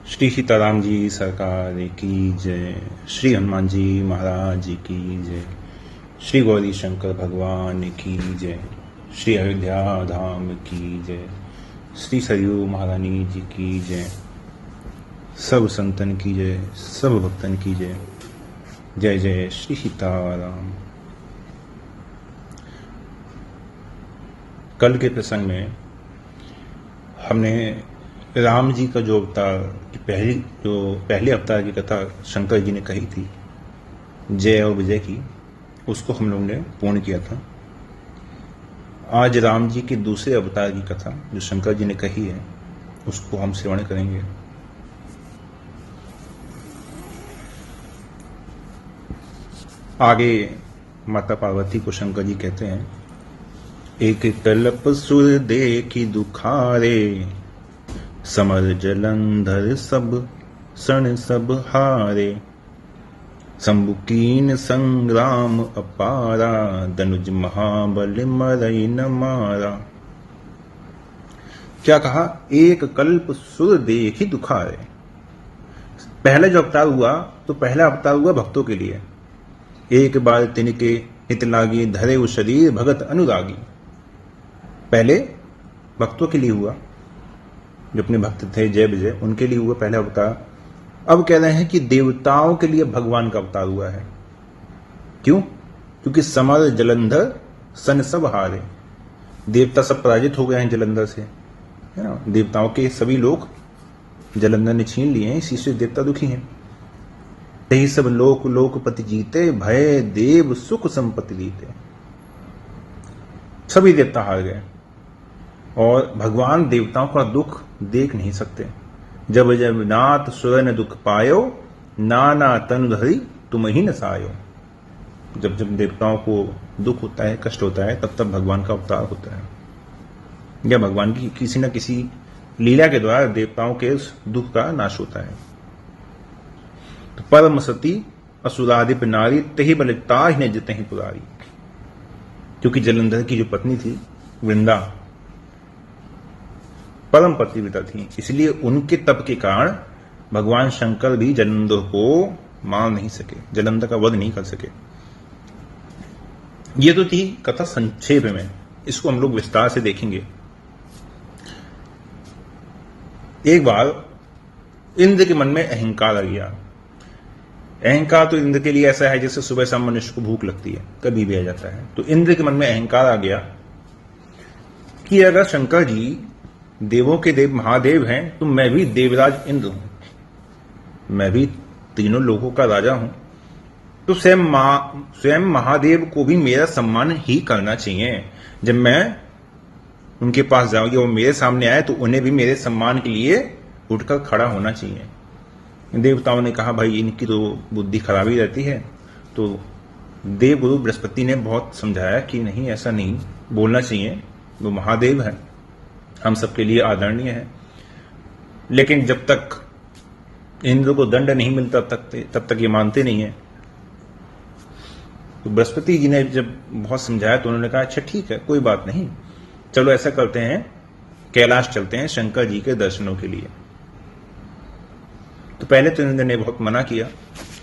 श्री सीताराम जी सरकार की जय। श्री हनुमान जी महाराज जी की जय। श्री गौरी शंकर भगवान की जय। श्री अयोध्या धाम की जय। श्री सरयू महारानी जी की जय। सब संतन की जय, सब भक्तन की जय। जय जय श्री सीताराम। कल के प्रसंग में हमने राम जी का जो अवतार की पहले अवतार की कथा शंकर जी ने कही थी, जय और विजय की, उसको हम लोग ने पूर्ण किया था। आज राम जी के दूसरे अवतार की कथा जो शंकर जी ने कही है, उसको हम श्रवण करेंगे। आगे माता पार्वती को शंकर जी कहते हैं, एक कल्प सुर देखी दुखारे, समर जलंधर सब सण सब हारे, संबुकीन संग्राम अपारा, दनुज महाबल मरई न मारा। क्या कहा? एक कल्प सुर देखी दुखारे। पहला जो अवतार हुआ, तो पहला अवतार हुआ भक्तों के लिए। एक बार तिनके हित लागी, धरे वो शरीर भगत अनुरागी। पहले भक्तों के लिए हुआ, जो अपने भक्त थे जय विजय, उनके लिए हुआ पहला अवतार। अब कह रहे हैं कि देवताओं के लिए भगवान का अवतार हुआ है। क्यों? क्योंकि समर जलंधर सन सब हारे। देवता सब पराजित हो गए हैं जलंधर से, है ना। देवताओं के सभी लोग जलंधर ने छीन लिए हैं, इसी से देवता दुखी हैं। यही सब लोक लोकपति जीते, भय देव सुख संपत्ति जीते। सभी देवता हार गए और भगवान देवताओं का दुख देख नहीं सकते। जब जब नाथ सुरन दुख पायो, नाना तनु धरी तुम ही न सायो। जब जब देवताओं को दुख होता है, कष्ट होता है, तब तब भगवान का अवतार होता है, या भगवान की किसी न किसी लीला के द्वारा देवताओं के उस दुख का नाश होता है। तो परम सती असुराधिप नारी, तही बलिता ही जिते ही पुरारी। क्योंकि जलंधर की जो पत्नी थी वृंदा, परम पतिव्रता थी, इसलिए उनके तप के कारण भगवान शंकर भी जलंधर को मार नहीं सके, जलंधर का वध नहीं कर सके। ये तो थी कथा संक्षेप में, इसको हम लोग विस्तार से देखेंगे। एक बार इंद्र के मन में अहंकार आ गया। अहंकार तो इंद्र के लिए ऐसा है जैसे सुबह शाम मनुष्य को भूख लगती है, कभी भी आ जाता है। तो इंद्र के मन में अहंकार आ गया कि अगर शंकर जी देवों के देव महादेव हैं, तो मैं भी देवराज इंद्र हूं, मैं भी तीनों लोगों का राजा हूं, तो स्वयं महादेव को भी मेरा सम्मान ही करना चाहिए। जब मैं उनके पास जाऊंगी, वो मेरे सामने आए, तो उन्हें भी मेरे सम्मान के लिए उठकर खड़ा होना चाहिए। देवताओं ने कहा, भाई इनकी तो बुद्धि खराब ही रहती है। तो देवगुरु बृहस्पति ने बहुत समझाया कि नहीं, ऐसा नहीं बोलना चाहिए, वो महादेव है, हम सबके लिए आदरणीय है। लेकिन जब तक इंद्र को दंड नहीं मिलता तब तक ये मानते नहीं है। तो बृहस्पति जी ने जब बहुत समझाया, तो उन्होंने कहा, अच्छा ठीक है, कोई बात नहीं, चलो ऐसा करते हैं, कैलाश चलते हैं शंकर जी के दर्शनों के लिए। तो पहले तो इंद्र ने बहुत मना किया,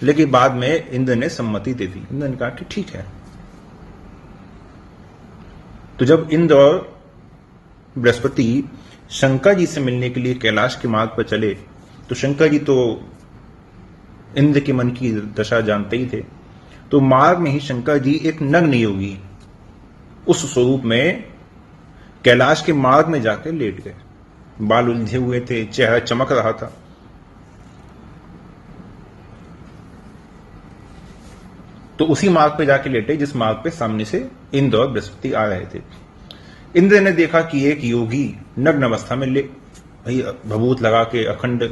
लेकिन बाद में इंद्र ने सम्मति दे दी। इंद्र ने कहा कि ठीक है। तो जब इंद्र और बृहस्पति शंकर जी से मिलने के लिए कैलाश के मार्ग पर चले, तो शंकर जी तो इंद्र के मन की दशा जानते ही थे। तो मार्ग में ही शंकर जी एक नग्न योगी उस स्वरूप में कैलाश के मार्ग में जाकर लेट गए। बाल उलझे हुए थे, चेहरा चमक रहा था। तो उसी मार्ग पे जाके लेटे जिस मार्ग पे सामने से इंद्र और बृहस्पति आ रहे थे। इंद्र ने देखा कि एक योगी नग्न अवस्था में भाई भभूत लगा के अखंड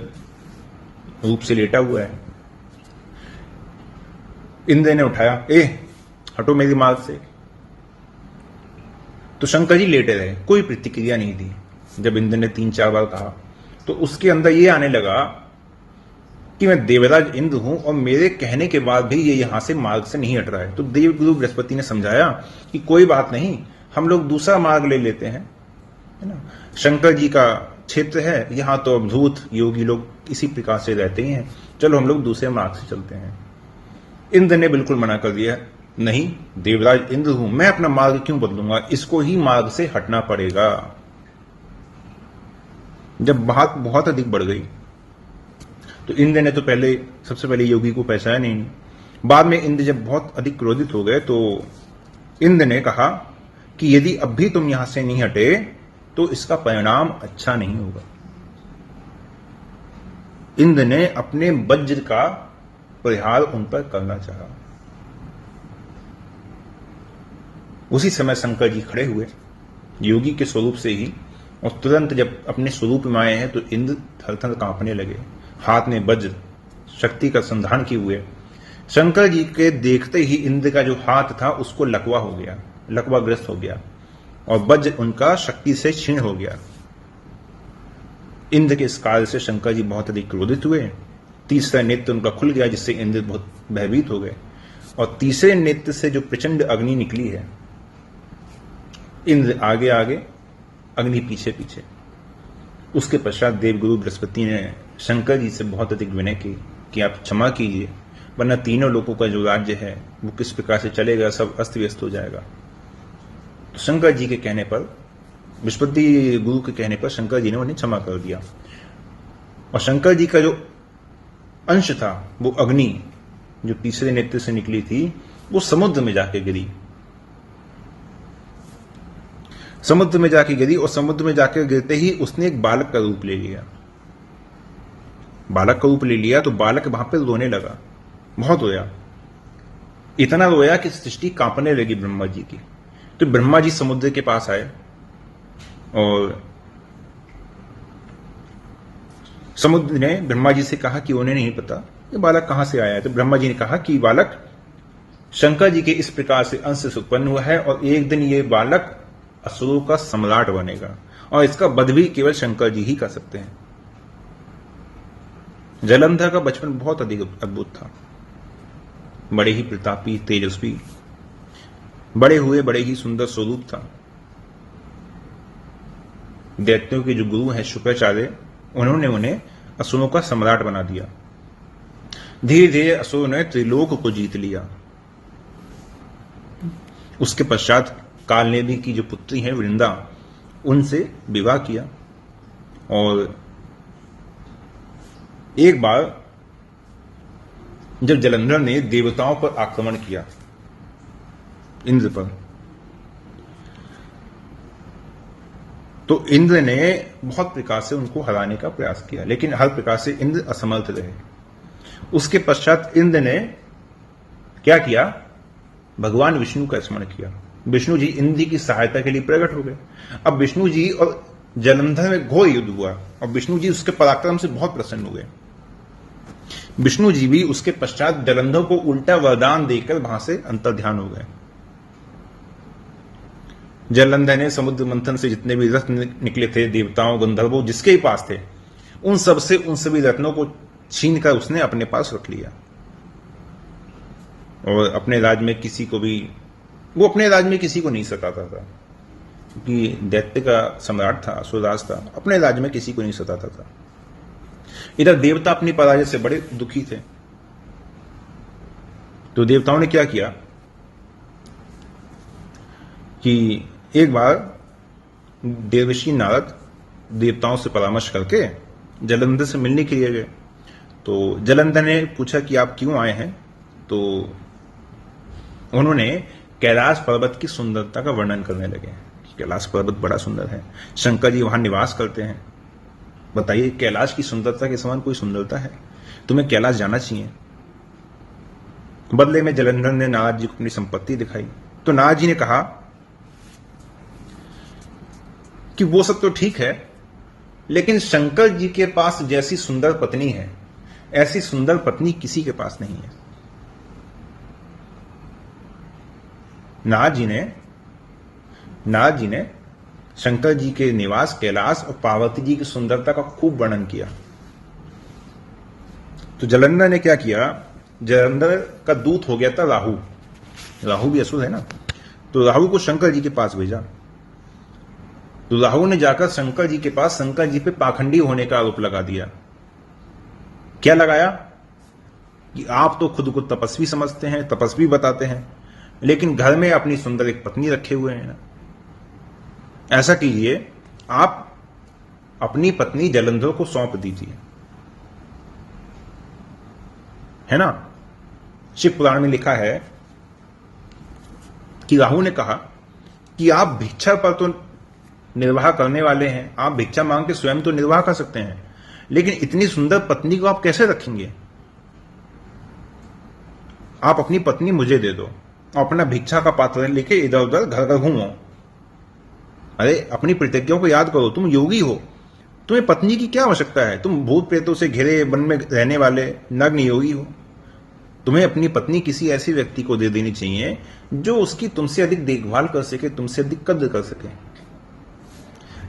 रूप से लेटा हुआ है। इंद्र ने उठाया, हटो मेरी मार्ग से। तो शंकर जी लेटे रहे, कोई प्रतिक्रिया नहीं थी। जब इंद्र ने 3-4 बार कहा, तो उसके अंदर ये आने लगा कि मैं देवराज इंद्र हूं और मेरे कहने के बाद भी ये यहां से मार्ग से नहीं हट रहा है। तो देवगुरु बृहस्पति ने समझाया कि कोई बात नहीं, हम लोग दूसरा मार्ग ले लेते हैं, है ना। शंकर जी का क्षेत्र है, यहां तो अवधूत योगी लोग इसी प्रकार से रहते ही हैं, चलो हम लोग दूसरे मार्ग से चलते हैं। इंद्र ने बिल्कुल मना कर दिया, नहीं, देवराज इंद्र हूं मैं, अपना मार्ग क्यों बदलूंगा, इसको ही मार्ग से हटना पड़ेगा। जब बात बहुत अधिक बढ़ गई तो इंद्र ने तो सबसे पहले योगी को पहचाना नहीं। बाद में इंद्र जब बहुत अधिक क्रोधित हो गए तो इंद्र ने कहा कि यदि अब भी तुम यहां से नहीं हटे तो इसका परिणाम अच्छा नहीं होगा। इंद्र ने अपने वज्र का प्रहार उन पर करना चाहा। उसी समय शंकर जी खड़े हुए योगी के स्वरूप से ही, और तुरंत जब अपने स्वरूप में आए हैं तो इंद्र थर-थर कांपने लगे, हाथ में वज्र शक्ति का संधान किए हुए। शंकर जी के देखते ही इंद्र का जो हाथ था उसको लकवा हो गया, लकवाग्रस्त हो गया, और वज्र उनका शक्ति से क्षीण हो गया। इंद्र के इस कार्य से शंकर जी बहुत अधिक क्रोधित हुए। तीसरा नेत्र उनका खुल गया, जिससे इंद्र बहुत भयभीत हो गए, और तीसरे नेत्र से जो प्रचंड अग्नि निकली है, इंद्र आगे आगे, अग्नि पीछे पीछे। उसके पश्चात देवगुरु बृहस्पति ने शंकर जी से बहुत अधिक विनय की कि आप क्षमा कीजिए, वरना तीनों लोगों का जो राज्य है वो किस प्रकार से चलेगा, सब अस्त व्यस्त हो जाएगा। तो शंकर जी के कहने पर, बृहस्पति गुरु के कहने पर शंकर जी ने उन्हें क्षमा कर दिया, और शंकर जी का जो अंश था वो अग्नि जो तीसरे नेत्र से निकली थी वो समुद्र में जाके गिरी, समुद्र में जाके गिरी, और समुद्र में जाकर गिरते ही उसने एक बालक का रूप ले लिया। बालक का रूप ले लिया तो बालक वहां पर रोने लगा, बहुत रोया, इतना रोया कि सृष्टि कांपने लगी ब्रह्मा जी की। तो ब्रह्मा जी समुद्र के पास आए और समुद्र ने ब्रह्मा जी से कहा कि उन्हें नहीं पता ये बालक कहां से आया है। तो ब्रह्मा जी ने कहा कि बालक शंकर जी के इस प्रकार से अंश से उत्पन्न हुआ है, और एक दिन ये बालक असुरों का सम्राट बनेगा, और इसका वध भी केवल शंकर जी ही कर सकते हैं। जलंधर का बचपन बहुत अधिक अद्भुत था, बड़े ही प्रतापी, तेजस्वी, बड़े हुए बड़े ही सुंदर स्वरूप था। दैत्यों के जो गुरु हैं शुक्राचार्य, उन्होंने उन्हें असुरों का सम्राट बना दिया। धीरे धीरे असुरों ने त्रिलोक को जीत लिया। उसके पश्चात कालनेमी की जो पुत्री है वृंदा, उनसे विवाह किया, और एक बार जब जलंधर ने देवताओं पर आक्रमण किया, इंद्र पर, तो इंद्र ने बहुत प्रकार से उनको हराने का प्रयास किया, लेकिन हर प्रकार से इंद्र असमर्थ रहे। उसके पश्चात इंद्र ने क्या किया, भगवान विष्णु का स्मरण किया। विष्णु जी इंद्र की सहायता के लिए प्रकट हो गए। अब विष्णु जी और जलंधर में घोर युद्ध हुआ, और विष्णु जी उसके पराक्रम से बहुत प्रसन्न हुए। विष्णु जी भी उसके पश्चात जलंधर को उल्टा वरदान देकर वहां से अंतर्ध्यान हो गए। जलंधर ने समुद्र मंथन से जितने भी रत्न निकले थे, देवताओं गंधर्वों जिसके ही पास थे, उन सभी रत्नों को छीनकर उसने अपने पास रख लिया, और अपने राज्य में किसी को भी, वो अपने राज्य में किसी को नहीं सताता था, क्योंकि दैत्य का सम्राट था, असुरराज था, अपने राज्य में किसी को नहीं सताता था। इधर देवता अपनी पराजय से बड़े दुखी थे। तो देवताओं ने क्या किया कि एक बार देवर्षि नारद देवताओं से परामर्श करके जलंधर से मिलने के लिए गए। तो जलंधर ने पूछा कि आप क्यों आए हैं, तो उन्होंने कैलाश पर्वत की सुंदरता का वर्णन करने लगे। कैलाश पर्वत बड़ा सुंदर है, शंकर जी वहां निवास करते हैं, बताइए कैलाश की सुंदरता के समान कोई सुंदरता है, तुम्हें कैलाश जाना चाहिए। बदले में जलंधर ने नारद जी को अपनी संपत्ति दिखाई। तो नारद जी ने कहा कि वो सब तो ठीक है, लेकिन शंकर जी के पास जैसी सुंदर पत्नी है, ऐसी सुंदर पत्नी किसी के पास नहीं है। नारद जी ने शंकर जी के निवास कैलाश और पार्वती जी की सुंदरता का खूब वर्णन किया। तो जलंधर ने क्या किया, जलंधर का दूत हो गया था राहु, राहु भी असुर है ना, तो राहु को शंकर जी के पास भेजा तो राहु ने जाकर शंकर जी के पास शंकर जी पे पाखंडी होने का आरोप लगा दिया। क्या लगाया कि आप तो खुद को तपस्वी समझते हैं, तपस्वी बताते हैं, लेकिन घर में अपनी सुंदर एक पत्नी रखे हुए हैं। ऐसा कीजिए, आप अपनी पत्नी जलंधर को सौंप दीजिए, है ना। शिव पुराण में लिखा है कि राहु ने कहा कि आप भिक्षा पर तो निर्वाह करने वाले हैं, आप भिक्षा मांग के स्वयं तो निर्वाह कर सकते हैं, लेकिन इतनी सुंदर पत्नी को आप कैसे रखेंगे? आप अपनी पत्नी मुझे दे दो, अपना भिक्षा का पात्र लेके इधर उधर घर घर घूमो। अरे अपनी प्रतिज्ञाओं को याद करो, तुम योगी हो, तुम्हें पत्नी की क्या आवश्यकता है? तुम भूत प्रेतों से घिरे वन में रहने वाले नग्न योगी हो। तुम्हें अपनी पत्नी किसी ऐसे व्यक्ति को दे देनी चाहिए जो उसकी तुमसे अधिक देखभाल कर सके, तुमसे अधिक कद्र कर सके।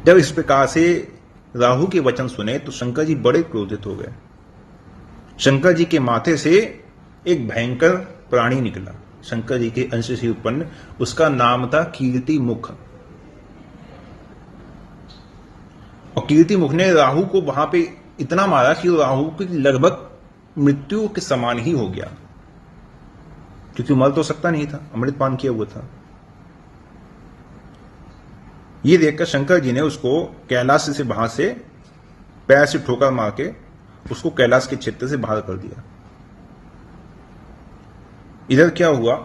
जब इस प्रकार से राहु के वचन सुने तो शंकर जी बड़े क्रोधित हो गए। शंकर जी के माथे से एक भयंकर प्राणी निकला, शंकर जी के अंश से उत्पन्न, उसका नाम था कीर्ति मुख। और कीर्ति मुख ने राहु को वहां पे इतना मारा कि राहु की लगभग मृत्यु के समान ही हो गया, क्योंकि मर तो सकता नहीं था, अमृत पान किया हुआ था। ये देखकर शंकर जी ने उसको कैलाश से वहां से पैर से ठोकर मार के उसको कैलाश के क्षेत्र से बाहर कर दिया। इधर क्या हुआ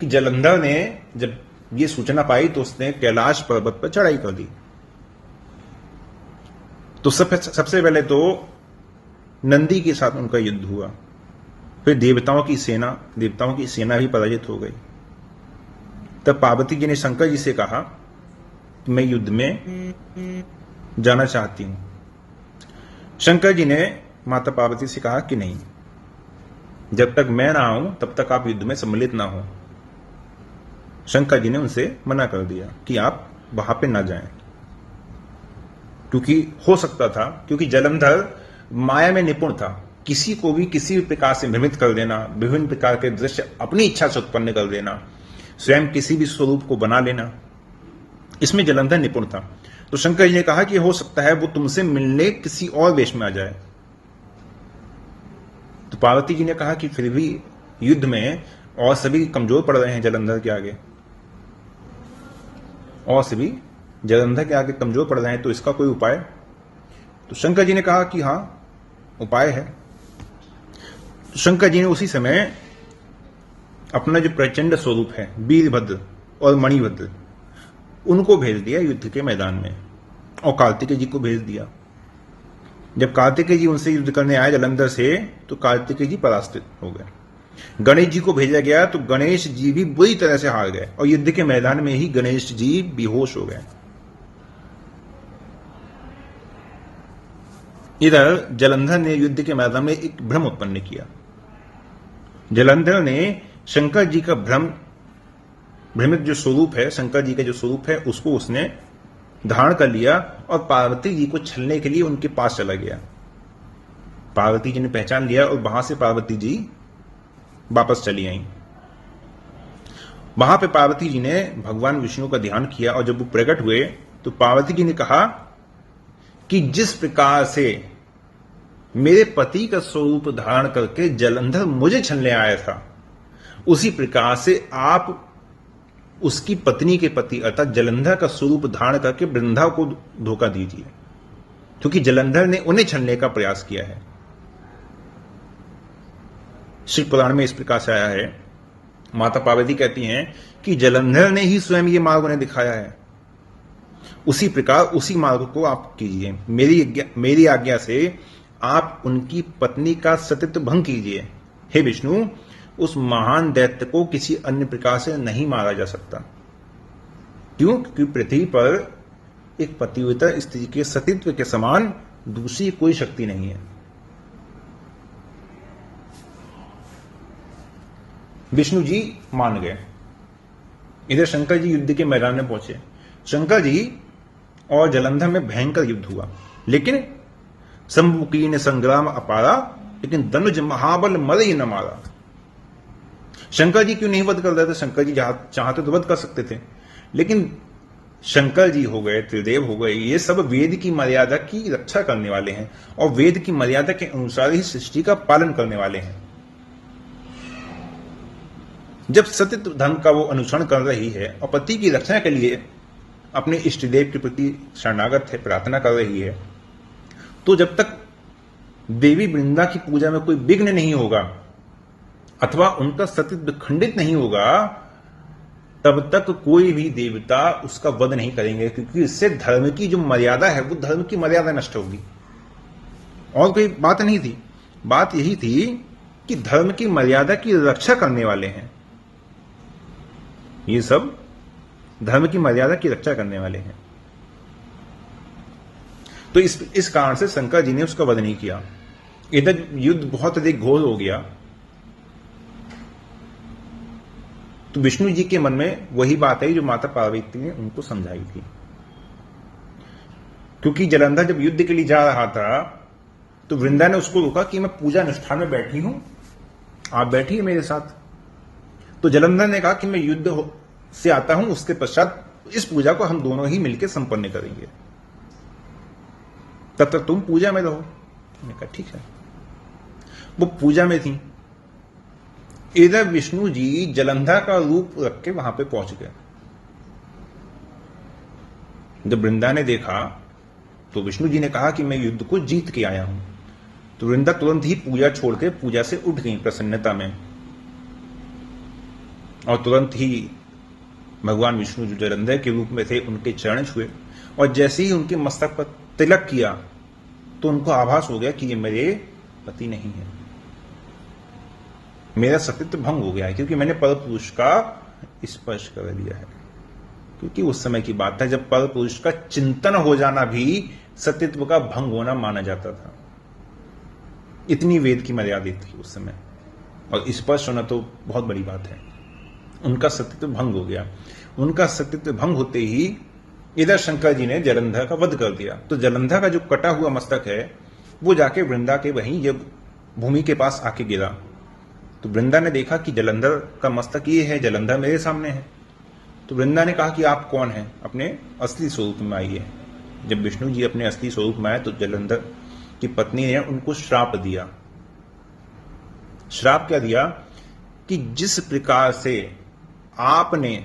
कि जलंधर ने जब ये सूचना पाई तो उसने कैलाश पर्वत पर चढ़ाई कर दी। तो सबसे पहले तो नंदी के साथ उनका युद्ध हुआ, फिर देवताओं की सेना भी पराजित हो गई। तब पार्वती जी ने शंकर जी से कहा कि मैं युद्ध में जाना चाहती हूं। शंकर जी ने माता पार्वती से कहा कि नहीं, जब तक मैं ना आऊं तब तक आप युद्ध में सम्मिलित ना हो। शंकर जी ने उनसे मना कर दिया कि आप वहां पे ना जाएं, क्योंकि हो सकता था, क्योंकि जलंधर माया में निपुण था, किसी को भी किसी भी प्रकार से भ्रमित कर देना, विभिन्न प्रकार के दृश्य अपनी इच्छा से उत्पन्न कर देना, स्वयं किसी भी स्वरूप को बना लेना, इसमें जलंधर निपुण था। तो शंकर जी ने कहा कि हो सकता है वो तुमसे मिलने किसी और वेश में आ जाए। तो पार्वती जी ने कहा कि फिर भी युद्ध में और सभी कमजोर पड़ रहे हैं जलंधर के आगे, और सभी जलंधर के आगे कमजोर पड़ रहे हैं, तो इसका कोई उपाय? तो शंकर जी ने कहा कि हां, उपाय है। तो शंकर जी ने उसी समय अपना जो प्रचंड स्वरूप है, वीरभद्र और मणिभद्र, उनको भेज दिया युद्ध के मैदान में, और कार्तिकेय जी को भेज दिया। जब कार्तिकेय जी उनसे युद्ध करने आए जलंधर से, तो कार्तिकेय जी परास्त हो गए। गणेश जी को भेजा गया तो गणेश जी भी बुरी तरह से हार गए, और युद्ध के मैदान में ही गणेश जी बेहोश हो गए। इधर जलंधर ने युद्ध के मैदान में एक भ्रम उत्पन्न किया। जलंधर ने शंकर जी का भ्रमित जो स्वरूप है, शंकर जी का जो स्वरूप है, उसको उसने धारण कर लिया और पार्वती जी को छलने के लिए उनके पास चला गया। पार्वती जी ने पहचान लिया और वहां से पार्वती जी वापस चली आई। वहां पे पार्वती जी ने भगवान विष्णु का ध्यान किया, और जब वो प्रकट हुए तो पार्वती जी ने कहा कि जिस प्रकार से मेरे पति का स्वरूप धारण करके जलंधर मुझे छलने आया था, उसी प्रकार से आप उसकी पत्नी के पति अर्थात जलंधर का स्वरूप धारण करके वृंदा को धोखा दीजिए, क्योंकि जलंधर ने उन्हें छलने का प्रयास किया है। शिव पुराण में इस प्रकार से आया है, माता पार्वती कहती हैं कि जलंधर ने ही स्वयं ये मार्ग उन्हें दिखाया है, उसी प्रकार उसी मार्ग को आप कीजिए। मेरी आज्ञा से आप उनकी पत्नी का सतीत्व भंग कीजिए। हे विष्णु, उस महान दैत्य को किसी अन्य प्रकार से नहीं मारा जा सकता। क्यों? क्योंकि पृथ्वी पर एक पतिव्रता स्त्री के सतीत्व के समान दूसरी कोई शक्ति नहीं है। विष्णु जी मान गए। इधर शंकर जी युद्ध के मैदान में पहुंचे। शंकर जी और जलंधर में भयंकर युद्ध हुआ, लेकिन शंभुकी ने संग्राम अपारा, लेकिन धनुज महाबल मर ही न मारा। शंकर जी क्यों नहीं वध कर रहे थे? शंकर जी चाहते तो वध कर सकते थे, लेकिन शंकर जी हो गए, त्रिदेव हो गए, ये सब वेद की मर्यादा की रक्षा करने वाले हैं और वेद की मर्यादा के अनुसार ही सृष्टि का पालन करने वाले हैं। जब सत्य धर्म का वो अनुसरण कर रही है और पति की रक्षा के लिए अपने इष्ट देव के प्रति शरणागत है, प्रार्थना कर रही है, तो जब तक देवी वृंदा की पूजा में कोई विघ्न नहीं होगा अथवा उनका सतीत्व खंडित नहीं होगा, तब तक कोई भी देवता उसका वध नहीं करेंगे, क्योंकि इससे धर्म की जो मर्यादा है वो धर्म की मर्यादा नष्ट होगी। और कोई बात नहीं थी, बात यही थी कि धर्म की मर्यादा की रक्षा करने वाले हैं ये सब, धर्म की मर्यादा की रक्षा करने वाले हैं। तो इस कारण से शंकर जी ने उसका वध नहीं किया। इधर युद्ध बहुत अधिक घोर हो गया, तो विष्णु जी के मन में वही बात है जो माता पार्वती ने उनको समझाई थी। क्योंकि जलंधर जब युद्ध के लिए जा रहा था तो वृंदा ने उसको रोका कि मैं पूजा अनुष्ठान में बैठी हूं, आप बैठिए मेरे साथ। तो जलंधर ने कहा कि मैं युद्ध से आता हूं, उसके पश्चात इस पूजा को हम दोनों ही मिलकर संपन्न करेंगे, तब तक तुम पूजा में रहो। मैंने कहा ठीक है। वो पूजा में थी। इधर विष्णु जी जलंधर का रूप रख के वहां पे पहुंच गए। जब वृंदा ने देखा तो विष्णु जी ने कहा कि मैं युद्ध को जीत के आया हूं। तो वृंदा तुरंत ही पूजा छोड़ के पूजा से उठ गई प्रसन्नता में, और तुरंत ही भगवान विष्णु जो जलंधर के रूप में थे उनके चरण छुए, और जैसे ही उनके मस्तक पर तिलक किया तो उनको आभास हो गया कि ये मेरे पति नहीं है, मेरा सतीत्व भंग हो गया है, क्योंकि मैंने पर पुरुष का स्पर्श कर लिया है। क्योंकि उस समय की बात है जब पर पुरुष का चिंतन हो जाना भी सतीत्व का भंग होना माना जाता था। इतनी वेद की मर्यादा थी उस समय, और स्पर्श होना तो बहुत बड़ी बात है। उनका सतीत्व भंग हो गया। उनका सतीत्व भंग होते ही इधर शंकर जी ने जलंधर का वध कर दिया। तो जलंधर का जो कटा हुआ मस्तक है वो जाके वृंदा के वहीं ये भूमि के पास आके गिरा। तो वृंदा ने देखा कि जलंधर का मस्तक ये है, जलंधर मेरे सामने है। तो वृंदा ने कहा कि आप कौन हैं, अपने असली स्वरूप में आइए। जब विष्णु जी अपने असली स्वरूप में आए तो जलंधर की पत्नी ने उनको श्राप दिया। श्राप क्या दिया कि जिस प्रकार से आपने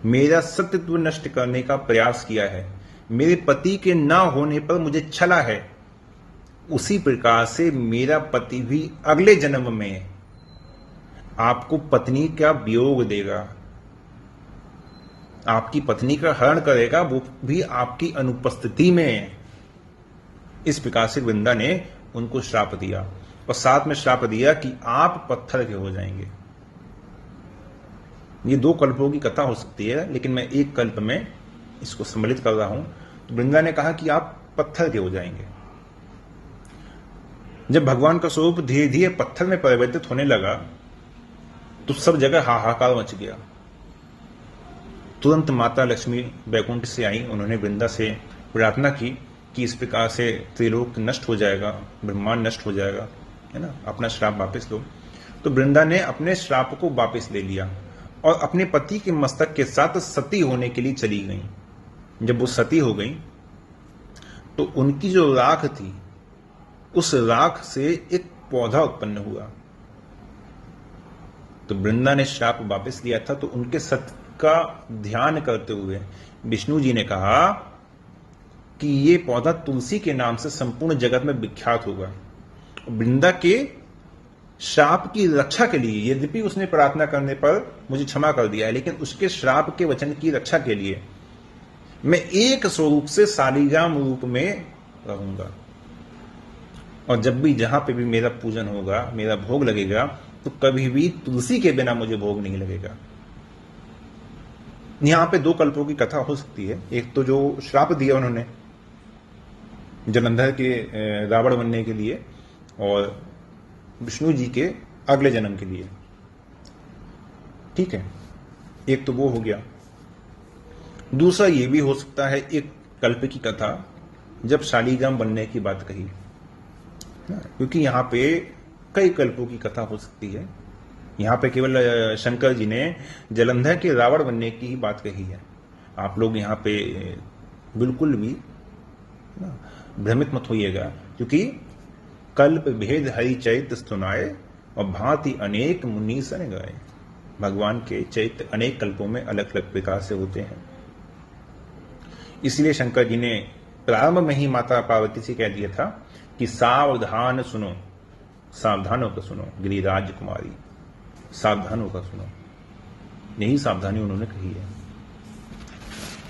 मेरा सत्यत्व नष्ट करने का प्रयास किया है, मेरे पति के ना होने पर मुझे छला है, उसी प्रकार से मेरा पति भी अगले जन्म में आपको पत्नी का वियोग देगा, आपकी पत्नी का हरण करेगा, वो भी आपकी अनुपस्थिति में। इस प्रकार से वृंदा ने उनको श्राप दिया, और साथ में श्राप दिया कि आप पत्थर के हो जाएंगे। ये 2 कल्पों की कथा हो सकती है, लेकिन मैं एक कल्प में इसको सम्मिलित कर रहा हूं। तो वृंदा ने कहा कि आप पत्थर के हो जाएंगे। जब भगवान का स्वरूप धीरे धीरे पत्थर में परिवर्तित होने लगा तो सब जगह हाहाकार मच गया। तुरंत माता लक्ष्मी वैकुंठ से आई। उन्होंने वृंदा से प्रार्थना की कि इस प्रकार से त्रिलोक नष्ट हो जाएगा, ब्रह्मांड नष्ट हो जाएगा, है ना, अपना श्राप वापस लो। तो वृंदा ने अपने श्राप को वापस ले लिया और अपने पति के मस्तक के साथ सती होने के लिए चली गई। जब वो सती हो गई तो उनकी जो राख थी, उस राख से एक पौधा उत्पन्न हुआ। तो वृंदा ने श्राप वापस लिया था, तो उनके सत्य का ध्यान करते हुए विष्णु जी ने कहा कि ये पौधा तुलसी के नाम से संपूर्ण जगत में विख्यात होगा। वृंदा के श्राप की रक्षा के लिए, यद्यपि उसने प्रार्थना करने पर मुझे क्षमा कर दिया है, लेकिन उसके श्राप के वचन की रक्षा के लिए मैं एक स्वरूप से शालिग्राम रूप में रहूंगा, और जब भी जहां पे भी मेरा पूजन होगा, मेरा भोग लगेगा, तो कभी भी तुलसी के बिना मुझे भोग नहीं लगेगा। यहां पे 2 कल्पों की कथा हो सकती है। एक तो जो श्राप दिया उन्होंने जलंधर के रावण बनने के लिए, और विष्णु जी के अगले जन्म के लिए, ठीक है, एक तो वो हो गया। दूसरा ये भी हो सकता है एक कल्प की कथा जब शालिग्राम बनने की बात कही, क्योंकि यहां पे कई कल्पों की कथा हो सकती है। यहां पे केवल शंकर जी ने जलंधर के रावण बनने की ही बात कही है, आप लोग यहाँ पे बिल्कुल भी ना भ्रमित मत होइएगा, क्योंकि कल्प भेद हरि चैत्य सुनाए और भांति अनेक मुनि सन गाए। भगवान के चैत्य अनेक कल्पों में अलग अलग प्रकार से होते हैं। इसलिए शंकर जी ने प्रारंभ में ही माता पार्वती से कह दिया था कि सावधान सुनो, सावधान होकर सुनो गिरिराज कुमारी, सावधान होकर सुनो। यही सावधानी उन्होंने कही है।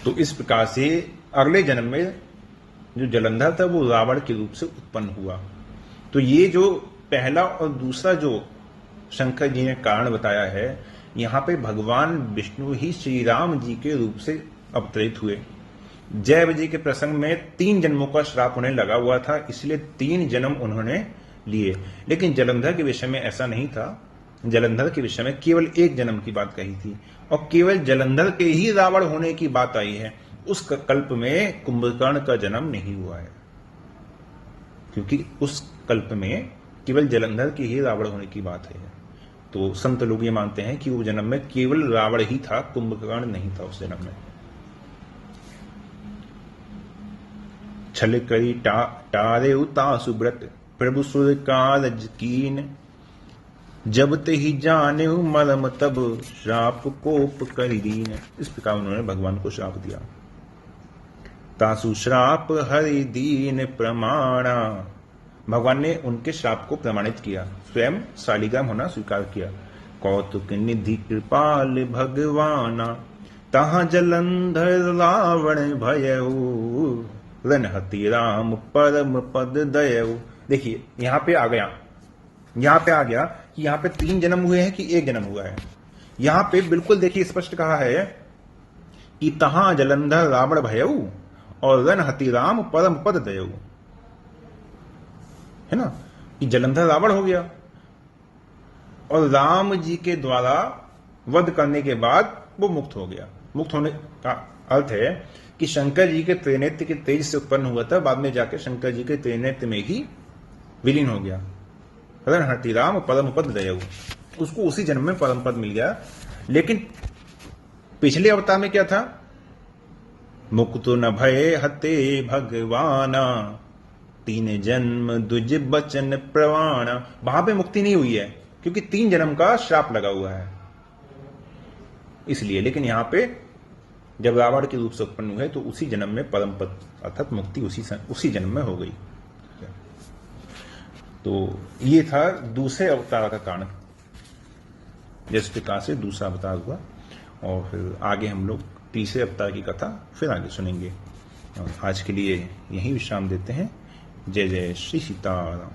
तो इस प्रकार से अगले जन्म में जो जलंधर था वो रावण के रूप से उत्पन्न हुआ। तो ये जो पहला और दूसरा जो शंकर जी ने कारण बताया है, यहां पे भगवान विष्णु ही श्री राम जी के रूप से अवतरित हुए। जय विजय के प्रसंग में 3 जन्मों का श्राप उन्हें लगा हुआ था, इसलिए 3 जन्म उन्होंने लिए। लेकिन जलंधर के विषय में ऐसा नहीं था। जलंधर के विषय में केवल 1 जन्म की बात कही थी और केवल जलंधर के ही रावण होने की बात आई है। उस कल्प में कुंभकर्ण का जन्म नहीं हुआ है, क्योंकि उस कल्प में केवल जलंधर के ही रावण होने की बात है। तो संत लोग ये मानते हैं कि वो जन्म में केवल रावण ही था, कुंभकर्ण नहीं था उस जन्म में। छल करी टारे उता सुब्रत प्रभु सुर कारज कीन, जब ते ही जाने मरम तब श्राप कोप करी दीन। इस प्रकार उन्होंने भगवान को श्राप दिया। तासु श्राप हरि दीन प्रमाणा, भगवान ने उनके श्राप को प्रमाणित किया, स्वयं शालिग्राम होना स्वीकार किया। कौतुक निधि कृपाल भगवाना, तहां जलंधर रावण भयऊ, रणहति राम परम पद दयऊ। देखिए यहां पे आ गया कि यहां पे 3 जन्म हुए हैं कि 1 जन्म हुआ है। यहां पे बिल्कुल देखिए स्पष्ट कहा है कि तहां जलंधर रावण भयऊ और रणहति राम परम पद दयऊ, है ना, कि जलंधर रावण हो गया और राम जी के द्वारा वध करने के बाद वो मुक्त हो गया। मुक्त होने का अर्थ है कि शंकर जी के त्रिनेत्र के तेज से उत्पन्न हुआ था, बाद में जाकर शंकर जी के त्रिनेत्र में ही विलीन हो गया। रणहति राम परम पद दयऊ, उसको उसी जन्म में परम पद मिल गया। लेकिन पिछले अवतार में क्या था? मुक्त न भय हते भगवाना, 3 जन्म दुज बचन प्रवाणा। वहां पे मुक्ति नहीं हुई है क्योंकि 3 जन्म का श्राप लगा हुआ है इसलिए। लेकिन यहां पे जब रावण के रूप से उत्पन्न हुए तो उसी जन्म में परम पद अर्थात मुक्ति उसी जन्म में हो गई। तो ये था दूसरे अवतार का कारण, जिस प्रकार से दूसरा अवतार हुआ। और फिर आगे हम लोग तीसरे अवतार की कथा फिर आगे सुनेंगे। आज के लिए यही विश्राम देते हैं। जय जय श्री सीताराम।